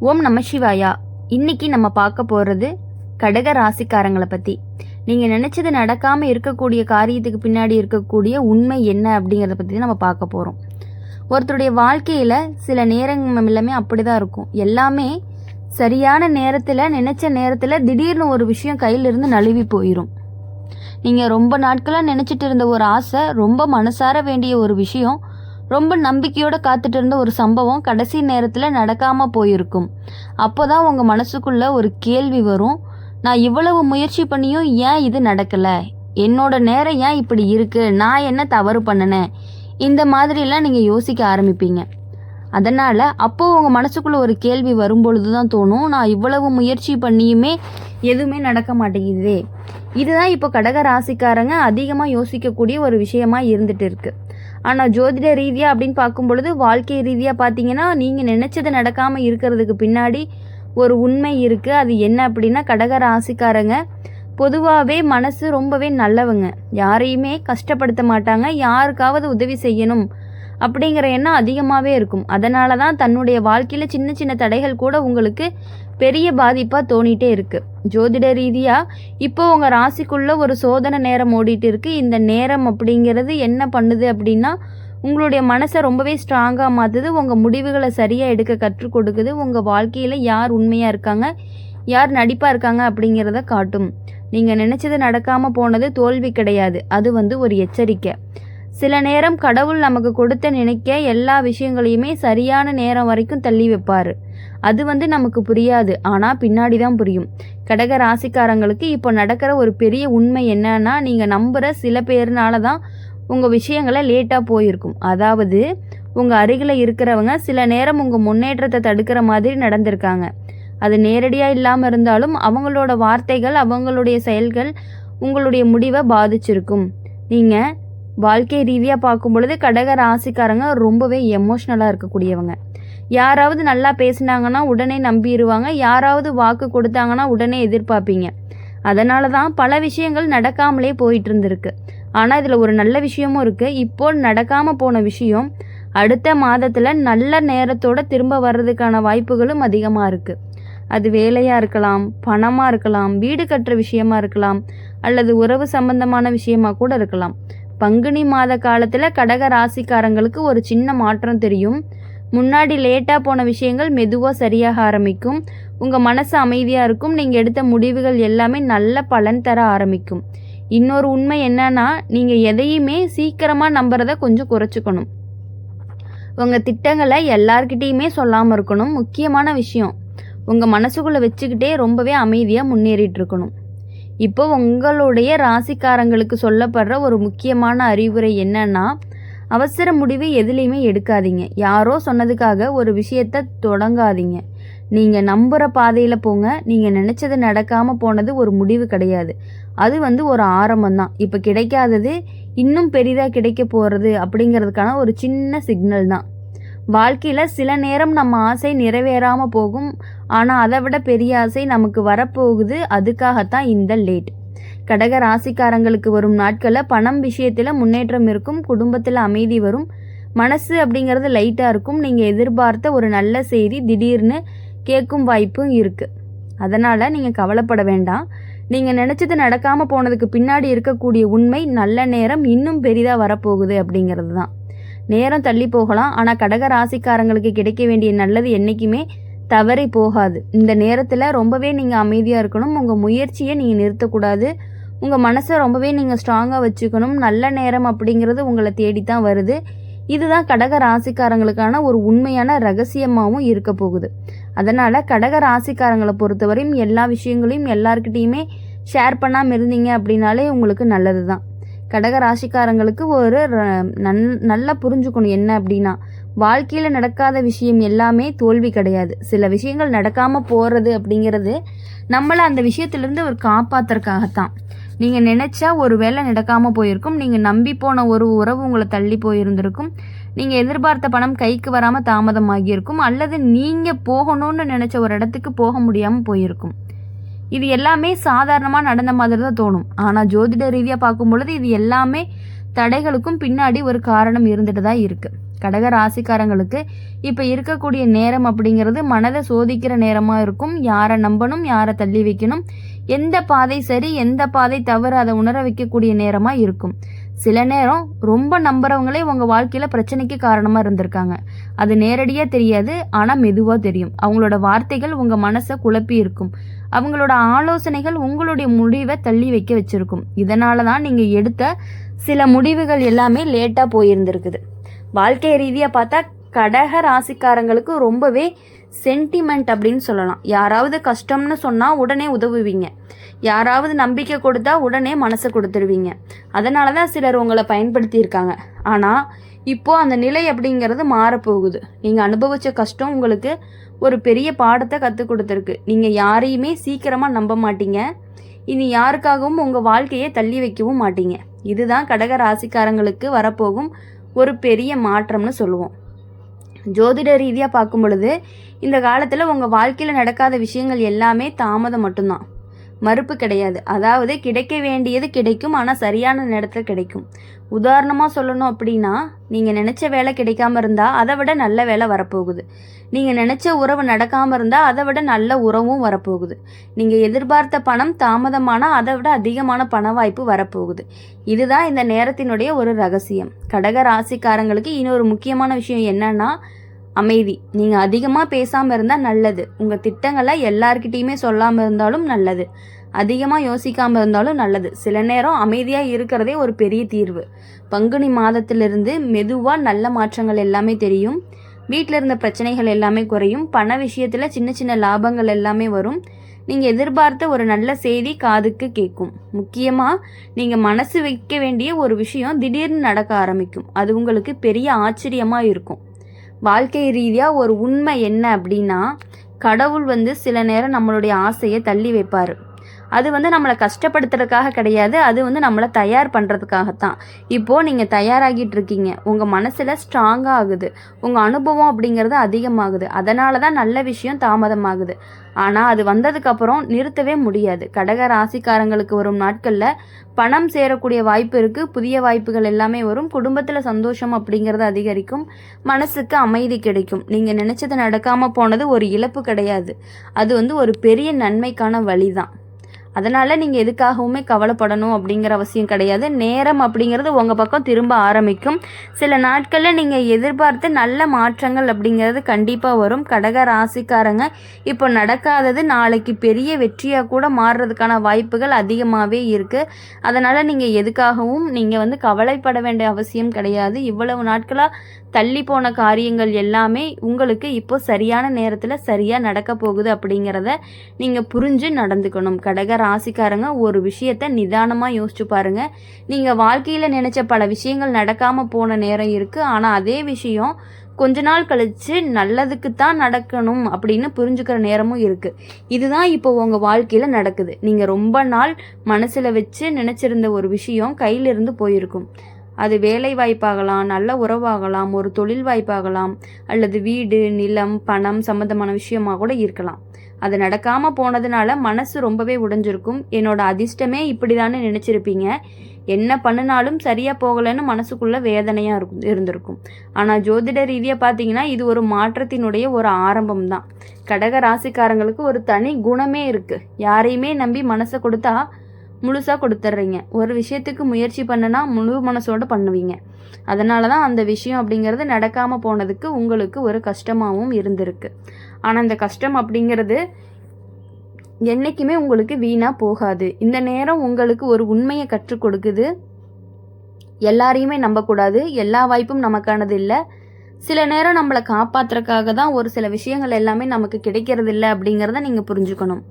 ஓம் நம சிவாயா. இன்னைக்கு நம்ம பார்க்க போகிறது கடக ராசிக்காரங்களை பற்றி. நீங்கள் நினச்சது நடக்காமல் இருக்கக்கூடிய காரியத்துக்கு பின்னாடி இருக்கக்கூடிய உண்மை என்ன அப்படிங்கிறத பற்றி நம்ம பார்க்க போகிறோம். ஒருத்தருடைய வாழ்க்கையில் சில நேரங்கள் எல்லாமே அப்படி தான் இருக்கும். எல்லாமே சரியான நேரத்தில், நினச்ச நேரத்தில் திடீர்னு ஒரு விஷயம் கையிலிருந்து நழுவி போயிடும். நீங்கள் ரொம்ப நாட்களாக நினச்சிட்டு இருந்த ஒரு ஆசை, ரொம்ப மனசார வேண்டிய ஒரு விஷயம், ரொம்ப நம்பிக்கையோடு காத்துட்டு இருந்த ஒரு சம்பவம் கடைசி நேரத்தில் நடக்காமல் போயிருக்கும். அப்போ தான் உங்கள் மனசுக்குள்ளே ஒரு கேள்வி வரும், நான் இவ்வளவு முயற்சி பண்ணியும் ஏன் இது நடக்கலை, என்னோட நேரம் ஏன் இப்படி இருக்குது, நான் என்ன தவறு பண்ணினேன், இந்த மாதிரிலாம் நீங்கள் யோசிக்க ஆரம்பிப்பீங்க. அதனால் அப்போது உங்கள் மனசுக்குள்ளே ஒரு கேள்வி வரும்பொழுது தான் தோணும், நான் இவ்வளவு முயற்சி பண்ணியுமே எதுவுமே நடக்க மாட்டேங்குதே. இதுதான் இப்போ கடக ராசிக்காரங்க அதிகமாக யோசிக்கக்கூடிய ஒரு விஷயமா இருந்துட்டு இருக்கு. ஆனால் ஜோதிட ரீதியாக அப்படின்னு பார்க்கும் பொழுது, வாழ்க்கை ரீதியாக பார்த்தீங்கன்னா நீங்கள் நினச்சது நடக்காமல் இருக்கிறதுக்கு பின்னாடி ஒரு உண்மை இருக்குது. அது என்ன அப்படின்னா, கடக ராசிக்காரங்க பொதுவாகவே மனசு ரொம்பவே நல்லவங்க, யாரையுமே கஷ்டப்படுத்த மாட்டாங்க, யாருக்காவது உதவி செய்யணும் அப்படிங்கிற எண்ணம் அதிகமாகவே இருக்கும். அதனால தான் தன்னுடைய வாழ்க்கையில் சின்ன சின்ன தடைகள் கூட உங்களுக்கு பெரிய பாதிப்பாக தோணிகிட்டே இருக்குது. ஜோதிட ரீதியாக இப்போ உங்கள் ராசிக்குள்ளே ஒரு சோதனை நேரம் ஓடிட்டு இருக்குது. இந்த நேரம் அப்படிங்கிறது என்ன பண்ணுது அப்படின்னா, உங்களுடைய மனசை ரொம்பவே ஸ்ட்ராங்காக மாற்றுது, உங்கள் முடிவுகளை சரியாக எடுக்க கற்றுக் கொடுக்குது, உங்கள் வாழ்க்கையில் யார் உண்மையாக இருக்காங்க, யார் நடிப்பாக இருக்காங்க அப்படிங்கிறத காட்டும். நீங்கள் நினச்சது நடக்காமல் போனது தோல்வி கிடையாது, அது ஒரு எச்சரிக்கை. சில நேரம் கடவுள் நமக்கு கொடுத்த நினைக்க எல்லா விஷயங்களையுமே சரியான நேரம் வரைக்கும் தள்ளி வைப்பார். அது நமக்கு புரியாது, ஆனால் பின்னாடி தான் புரியும். கடக ராசிக்காரங்களுக்கு இப்போ நடக்கிற ஒரு பெரிய உண்மை என்னன்னா, நீங்கள் நம்புகிற சில பேர்னால தான் உங்கள் விஷயங்களை லேட்டாக போயிருக்கும். அதாவது உங்கள் அருகில் இருக்கிறவங்க சில நேரம் உங்கள் முன்னேற்றத்தை தடுக்கிற மாதிரி நடந்திருக்காங்க. அது நேரடியாக இல்லாமல் இருந்தாலும் அவங்களோட வார்த்தைகள், அவங்களுடைய செயல்கள் உங்களுடைய முடிவை பாதிச்சிருக்கும். நீங்கள் வாழ்க்கை ரீதியாக பார்க்கும் பொழுது கடக ராசிக்காரங்க ரொம்பவே எமோஷ்னலாக இருக்கக்கூடியவங்க. யாராவது நல்லா பேசினாங்கன்னா உடனே நம்பிடுவாங்க, யாராவது வாக்கு கொடுத்தாங்கன்னா உடனே எதிர்பார்ப்பீங்க. அதனால தான் பல விஷயங்கள் நடக்காமலே போயிட்டு இருந்திருக்கு. ஆனால் இதில் ஒரு நல்ல விஷயமும் இருக்குது. இப்போ நடக்காமல் போன விஷயம் அடுத்த மாதத்தில் நல்ல நேரத்தோடு திரும்ப வர்றதுக்கான வாய்ப்புகளும் அதிகமாக இருக்குது. அது வேலையாக இருக்கலாம், பணமாக இருக்கலாம், வீடு கட்டுற விஷயமா இருக்கலாம், அல்லது உறவு சம்பந்தமான விஷயமா கூட இருக்கலாம். பங்குனி மாத காலத்தில் கடக ராசிக்காரங்களுக்கு ஒரு சின்ன மாற்றம் தெரியும். முன்னாடி லேட்டாக போன விஷயங்கள் மெதுவாக சரியாக ஆரம்பிக்கும். உங்கள் மனசு அமைதியாக இருக்கும். நீங்கள் எடுத்த முடிவுகள் எல்லாமே நல்ல பலன் தர ஆரம்பிக்கும். இன்னொரு உண்மை என்னன்னா, நீங்கள் எதையுமே சீக்கிரமாக நம்புறதை கொஞ்சம் குறைச்சிக்கணும். உங்கள் திட்டங்களை எல்லார்கிட்டேயுமே சொல்லாமல் இருக்கணும். முக்கியமான விஷயம், உங்கள் மனசுக்குள்ளே வச்சுக்கிட்டே ரொம்பவே அமைதியாக முன்னேறிட்டு இருக்கணும். இப்போ உங்களுடைய ராசிக்காரங்களுக்கு சொல்லப்படுற ஒரு முக்கியமான அறிவுரை என்னன்னா, அவசர முடிவு எதுலேயுமே எடுக்காதீங்க. யாரோ சொன்னதுக்காக ஒரு விஷயத்தை தொடங்காதீங்க. நீங்கள் நம்புகிற பாதையில் போங்க. நீங்கள் நினச்சது நடக்காமல் போனது ஒரு முடிவு கிடையாது, அது ஒரு ஆரம்பம்தான். இப்போ கிடைக்காதது இன்னும் பெரிதாக கிடைக்க போகிறது அப்படிங்கிறதுக்கான ஒரு சின்ன சிக்னல் தான். வாழ்க்கையில் சில நேரம் நம்ம ஆசை நிறைவேறாமல் போகும், ஆனால் அதை விட பெரிய ஆசை நமக்கு வரப்போகுது. அதுக்காகத்தான் இந்த லேட். கடக ராசிக்காரங்களுக்கு வரும் நாட்களில் பணம் விஷயத்தில் முன்னேற்றம் இருக்கும், குடும்பத்தில் அமைதி வரும், மனசு அப்படிங்கிறது லைட்டாக இருக்கும். நீங்கள் எதிர்பார்த்த ஒரு நல்ல செய்தி திடீர்னு கேட்கும் வாய்ப்பும் இருக்குது. அதனால் நீங்கள் கவலைப்பட வேண்டாம். நீங்கள் நினச்சது நடக்காமல் போனதுக்கு பின்னாடி இருக்கக்கூடிய உண்மை, நல்ல நேரம் இன்னும் பெரிதாக வரப்போகுது அப்படிங்கிறது தான். நேரம் தள்ளி போகலாம், ஆனால் கடக ராசிக்காரங்களுக்கு கிடைக்க வேண்டிய நல்லது என்றைக்குமே தவறி போகாது. இந்த நேரத்தில் ரொம்பவே நீங்கள் அமைதியாக இருக்கணும். உங்கள் முயற்சியை நீங்கள் நிறுத்தக்கூடாது. உங்கள் மனசை ரொம்பவே நீங்கள் ஸ்ட்ராங்காக வச்சுக்கணும். நல்ல நேரம் அப்படிங்கிறது உங்களை தேடித்தான் வருது. இதுதான் கடக ராசிக்காரங்களுக்கான ஒரு உண்மையான ரகசியமாகவும் இருக்க போகுது. அதனால் கடக ராசிக்காரங்களை பொறுத்தவரையும் எல்லா விஷயங்களையும் எல்லார்கிட்டையுமே ஷேர் பண்ணாமல் இருந்தீங்க அப்படின்னாலே உங்களுக்கு நல்லது தான். கடக ராசிக்காரங்களுக்கு ஒரு நல்லா புரிஞ்சுக்கணும் என்ன அப்படின்னா, வாழ்க்கையில் நடக்காத விஷயம் எல்லாமே தோல்வி கிடையாது. சில விஷயங்கள் நடக்காமல் போகிறது அப்படிங்கிறது நம்மளை அந்த விஷயத்துலேருந்து ஒரு காப்பாற்றுறதுக்காகத்தான். நீங்கள் நினச்சா ஒரு வேளை நடக்காமல் போயிருக்கும், நீங்கள் நம்பி போன ஒரு உறவு உங்களை தள்ளி போயிருந்திருக்கும், நீங்கள் எதிர்பார்த்த பணம் கைக்கு வராமல் தாமதமாகியிருக்கும், அல்லது நீங்கள் போகணும்னு நினச்ச ஒரு இடத்துக்கு போக முடியாமல் போயிருக்கும். இது எல்லாமே சாதாரணமாக நடந்த மாதிரி தான் தோணும். ஆனால் ஜோதிட ரீதியாக பார்க்கும் பொழுது இது எல்லாமே தடைகளுக்கும் பின்னாடி ஒரு காரணம் இருந்துட்டு தான் இருக்குது. கடக ராசிக்காரங்களுக்கு இப்போ இருக்கக்கூடிய நேரம் அப்படிங்கிறது மனதை சோதிக்கிற நேரமாக இருக்கும். யாரை நம்பணும், யாரை தள்ளி வைக்கணும், எந்த பாதை சரி, எந்த பாதை தவறு, அதை உணர வைக்கக்கூடிய நேரமாக இருக்கும். சில நேரம் ரொம்ப நம்புறவங்களே உங்கள் வாழ்க்கையில் பிரச்சனைக்கு காரணமாக இருந்திருக்காங்க. அது நேரடியாக தெரியாது, ஆனால் மெதுவாக தெரியும். அவங்களோட வார்த்தைகள் உங்கள் மனசை குழப்பி இருக்கும். அவங்களோட ஆலோசனைகள் உங்களுடைய முடிவை தள்ளி வைக்க வச்சிருக்கும். இதனால தான் நீங்கள் எடுத்த சில முடிவுகள் எல்லாமே லேட்டாக போயிருந்திருக்குது. வாழ்க்கை ரீதியாக பார்த்தா கடக ராசிக்காரங்களுக்கு ரொம்பவே சென்டிமெண்ட் அப்படின்னு சொல்லலாம். யாராவது கஷ்டம்னு சொன்னால் உடனே உதவுவீங்க, யாராவது நம்பிக்கை கொடுத்தா உடனே மனசை கொடுத்துருவீங்க. அதனால தான் சிலர் உங்களை பயன்படுத்தியிருக்காங்க. ஆனால் இப்போது அந்த நிலை அப்படிங்கிறது மாறப்போகுது. நீங்கள் அனுபவித்த கஷ்டம் உங்களுக்கு ஒரு பெரிய பாடத்தை கற்றுக் கொடுத்துருக்கு. நீங்கள் யாரையுமே சீக்கிரமாக நம்ப மாட்டீங்க. இனி யாருக்காகவும் உங்கள் வாழ்க்கையை தள்ளி வைக்கவும் மாட்டீங்க. இதுதான் கடக ராசிக்காரங்களுக்கு வரப்போகும் ஒரு பெரிய மாற்றம்னு சொல்லுவோம். ஜோதிட ரீதியாக பார்க்கும் பொழுது இந்த காலத்தில் உங்கள் வாழ்க்கையில் நடக்காத விஷயங்கள் எல்லாமே தாமதம் மட்டும்தான், மறுப்பு கிடையாது. அதாவது கிடைக்க வேண்டியது கிடைக்கும், ஆனால் சரியான நேரத்தில் கிடைக்கும். உதாரணமாக சொல்லணும் அப்படின்னா, நீங்கள் நினச்ச வேலை கிடைக்காம இருந்தால் அதை விட நல்ல வேலை வரப்போகுது. நீங்கள் நினச்ச உறவு நடக்காமல் இருந்தால் அதை விட நல்ல உறவும் வரப்போகுது. நீங்கள் எதிர்பார்த்த பணம் தாமதமானால் அதை விட அதிகமான பண வாய்ப்பு வரப்போகுது. இதுதான் இந்த நேரத்தினுடைய ஒரு ரகசியம். கடக ராசிக்காரங்களுக்கு இன்னொரு முக்கியமான விஷயம் என்னன்னா அமைதி. நீங்கள் அதிகமாக பேசாமல் இருந்தால் நல்லது. உங்கள் திட்டங்களை எல்லார்கிட்டையுமே சொல்லாமல் இருந்தாலும் நல்லது. அதிகமாக யோசிக்காமல் இருந்தாலும் நல்லது. சில நேரம் அமைதியாக இருக்கிறதே ஒரு பெரிய தீர்வு. பங்குனி மாதத்திலிருந்து மெதுவாக நல்ல மாற்றங்கள் எல்லாமே தெரியும். வீட்டில் இருந்த பிரச்சனைகள் எல்லாமே குறையும். பண விஷயத்தில் சின்ன சின்ன லாபங்கள் எல்லாமே வரும். நீங்கள் எதிர்பார்த்த ஒரு நல்ல செய்தி காதுக்கு கேட்கும். முக்கியமாக நீங்கள் மனசு வைக்க வேண்டிய ஒரு விஷயம் திடீர்னு நடக்க ஆரம்பிக்கும். அது உங்களுக்கு பெரிய ஆச்சரியமாக இருக்கும். வாழ்க்கை ரீதியாக ஒரு உண்மை என்ன அப்படின்னா, கடவுள் சில நேரம் நம்மளுடைய ஆசையை தள்ளி வைப்பார். அது நம்மளை கஷ்டப்படுத்துறதுக்காக கிடையாது, அது நம்மளை தயார் பண்ணுறதுக்காகத்தான். இப்போது நீங்கள் தயாராகிட்டு இருக்கீங்க, உங்கள் மனசில் ஸ்ட்ராங்காக ஆகுது, உங்கள் அனுபவம் அப்படிங்கிறது அதிகமாகுது. அதனால தான் நல்ல விஷயம் தாமதமாகுது. ஆனால் அது வந்ததுக்கப்புறம் நிறுத்தவே முடியாது. கடக ராசிக்காரங்களுக்கு வரும் நாட்களில் பணம் சேரக்கூடிய வாய்ப்பு இருக்குது. புதிய வாய்ப்புகள் எல்லாமே வரும். குடும்பத்தில் சந்தோஷம் அப்படிங்கிறது அதிகரிக்கும். மனசுக்கு அமைதி கிடைக்கும். நீங்கள் நினச்சது நடக்காமல் போனது ஒரு இழப்பு கிடையாது, அது ஒரு பெரிய நன்மைக்கான வழி தான். அதனால் நீங்கள் எதுக்காகவுமே கவலைப்படணும் அப்படிங்கிற அவசியம் கிடையாது. நேரம் அப்படிங்கிறது உங்கள் பக்கம் திரும்ப ஆரம்பிக்கும். சில நாட்களில் நீங்கள் எதிர்பார்த்து நல்ல மாற்றங்கள் அப்படிங்கிறது கண்டிப்பாக வரும். கடக ராசிக்காரங்க இப்போ நடக்காதது நாளைக்கு பெரிய வெற்றியாக கூட மாறுறதுக்கான வாய்ப்புகள் அதிகமாகவே இருக்குது. அதனால் நீங்கள் எதுக்காகவும் நீங்கள் கவலைப்பட வேண்டிய அவசியம் கிடையாது. இவ்வளவு நாட்களாக தள்ளி போன காரியங்கள் எல்லாமே உங்களுக்கு இப்போ சரியான நேரத்தில் சரியாக நடக்க போகுது அப்படிங்கிறத நீங்கள் புரிஞ்சு நடந்துக்கணும். கடக ராசிக்காரங்க ஒரு விஷயத்தை நிதானமாக யோசிச்சு பாருங்கள். நீங்கள் வாழ்க்கையில் நினச்ச பல விஷயங்கள் நடக்காமல் போன நேரம் இருக்குது. ஆனால் அதே விஷயம் கொஞ்ச நாள் கழித்து நல்லதுக்கு தான் நடக்கணும் அப்படின்னு புரிஞ்சுக்கிற நேரமும் இருக்குது. இதுதான் இப்போ உங்கள் வாழ்க்கையில் நடக்குது. நீங்கள் ரொம்ப நாள் மனசில் வச்சு நினச்சிருந்த ஒரு விஷயம் கையிலிருந்து போயிருக்கும். அது வேலை வாய்ப்பாகலாம், நல்ல உறவாகலாம், ஒரு தொழில் வாய்ப்பாகலாம், அல்லது வீடு, நிலம், பணம் சம்மந்தமான விஷயமாக கூட இருக்கலாம். அது நடக்காமல் போனதுனால மனசு ரொம்பவே உடைஞ்சிருக்கும். என்னோட அதிர்ஷ்டமே இப்படி தானே நினச்சிருப்பீங்க. என்ன பண்ணினாலும் சரியாக போகலைன்னு மனசுக்குள்ளே வேதனையாக இருந்திருக்கும். ஆனால் ஜோதிட ரீதியாக பார்த்தீங்கன்னா இது ஒரு மாற்றத்தினுடைய ஒரு ஆரம்பம் தான். கடக ராசிக்காரங்களுக்கு ஒரு தனி குணமே இருக்குது. யாரையுமே நம்பி மனசை கொடுத்தா முழுசாக கொடுத்துட்றீங்க. ஒரு விஷயத்துக்கு முயற்சி பண்ணுனா முழு மனசோடு பண்ணுவீங்க. அதனால தான் அந்த விஷயம் அப்படிங்கிறது நடக்காமல் போனதுக்கு உங்களுக்கு ஒரு கஷ்டமாகவும் இருந்திருக்கு. ஆனால் இந்த கஷ்டம் அப்படிங்கிறது என்றைக்குமே உங்களுக்கு வீணாக போகாது. இந்த நேரம் உங்களுக்கு ஒரு உண்மையை கற்றுக் கொடுக்குது. எல்லாரையுமே நம்பக்கூடாது, எல்லா வாய்ப்பும் நமக்கானது இல்லை. சில நேரம் நம்மளை காப்பாற்றுறதுக்காக தான் ஒரு சில விஷயங்கள் எல்லாமே நமக்கு கிடைக்கிறது இல்லை அப்படிங்கிறத நீங்கள் புரிஞ்சுக்கணும்.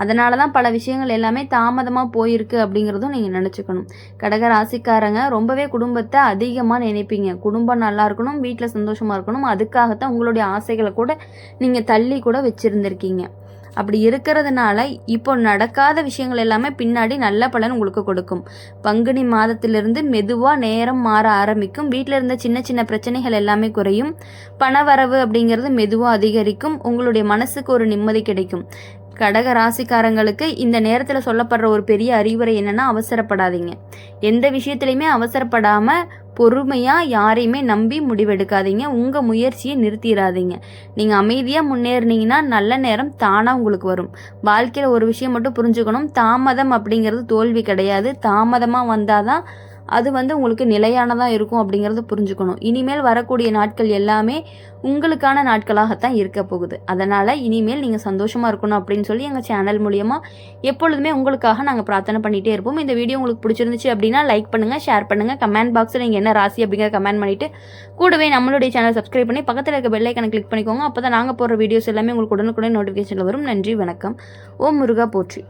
அதனால தான் பல விஷயங்கள் எல்லாமே தாமதமாக போயிருக்கு அப்படிங்கிறதும் நீங்கள் நினச்சிக்கணும். கடக ராசிக்காரங்க ரொம்பவே குடும்பத்தை அதிகமாக நினைப்பீங்க. குடும்பம் நல்லா இருக்கணும், வீட்டில் சந்தோஷமாக இருக்கணும், அதுக்காகத்தான் உங்களுடைய ஆசைகளை கூட நீங்கள் தள்ளி கூட வச்சுருந்துருக்கீங்க. அப்படி இருக்கிறதுனால இப்போ நடக்காத விஷயங்கள் எல்லாமே பின்னாடி நல்ல பலன் உங்களுக்கு கொடுக்கும். பங்குனி மாதத்திலிருந்து மெதுவாக நேரம் மாற ஆரம்பிக்கும். வீட்டில் இருந்த சின்ன சின்ன பிரச்சனைகள் எல்லாமே குறையும். பண வரவு அப்படிங்கிறது மெதுவாக அதிகரிக்கும். உங்களுடைய மனசுக்கு ஒரு நிம்மதி கிடைக்கும். கடக ராசிக்காரங்களுக்கு இந்த நேரத்தில் சொல்லப்படுற ஒரு பெரிய அறிவுரை என்னன்னா, அவசரப்படாதீங்க. எந்த விஷயத்துலையுமே அவசரப்படாமல் பொறுமையாக யாரையுமே நம்பி முடிவெடுக்காதீங்க. உங்கள் முயற்சியை நிறுத்திடாதீங்க. நீங்கள் அமைதியாக முன்னேறினீங்கன்னா நல்ல நேரம் தானாக உங்களுக்கு வரும். வாழ்க்கையில் ஒரு விஷயம் மட்டும் புரிஞ்சுக்கணும், தாமதம் அப்படிங்கிறது தோல்வி கிடையாது. தாமதமாக வந்தால் தான் அது உங்களுக்கு நிலையானதாக இருக்கும் அப்படிங்கிறத புரிஞ்சுக்கணும். இனிமேல் வரக்கூடிய நாட்கள் எல்லாமே உங்களுக்கான நாட்களாகத்தான் இருக்க போகுது. அதனால் இனிமேல் நீங்கள் சந்தோஷமாக இருக்கணும் அப்படின்னு சொல்லி எங்கள் சேனல் மூலியமாக எப்பொழுதுமே உங்களுக்காக நாங்கள் பிரார்த்தனை பண்ணிகிட்டே இருப்போம். இந்த வீடியோ உங்களுக்கு பிடிச்சிருந்துச்சு அப்படின்னா லைக் பண்ணுங்கள், ஷேர் பண்ணுங்கள், கமெண்ட் பாக்ஸில் நீங்கள் என்ன ராசி அப்படிங்கிற கமெண்ட் பண்ணிவிட்டு கூடவே நம்மளுடைய சேனல் சப்ஸ்கிரைப் பண்ணி பக்கத்தில் இருக்க பெல் ஐக்கனை கிளிக் பண்ணிக்கோங்க. அப்போ தான் நாங்கள் போடுற வீடியோஸ் எல்லாமே உங்களுக்கு உடனுக்குடன் நோட்டிஃபிகேஷனில் வரும். நன்றி, வணக்கம். ஓம் முருகா போற்றி.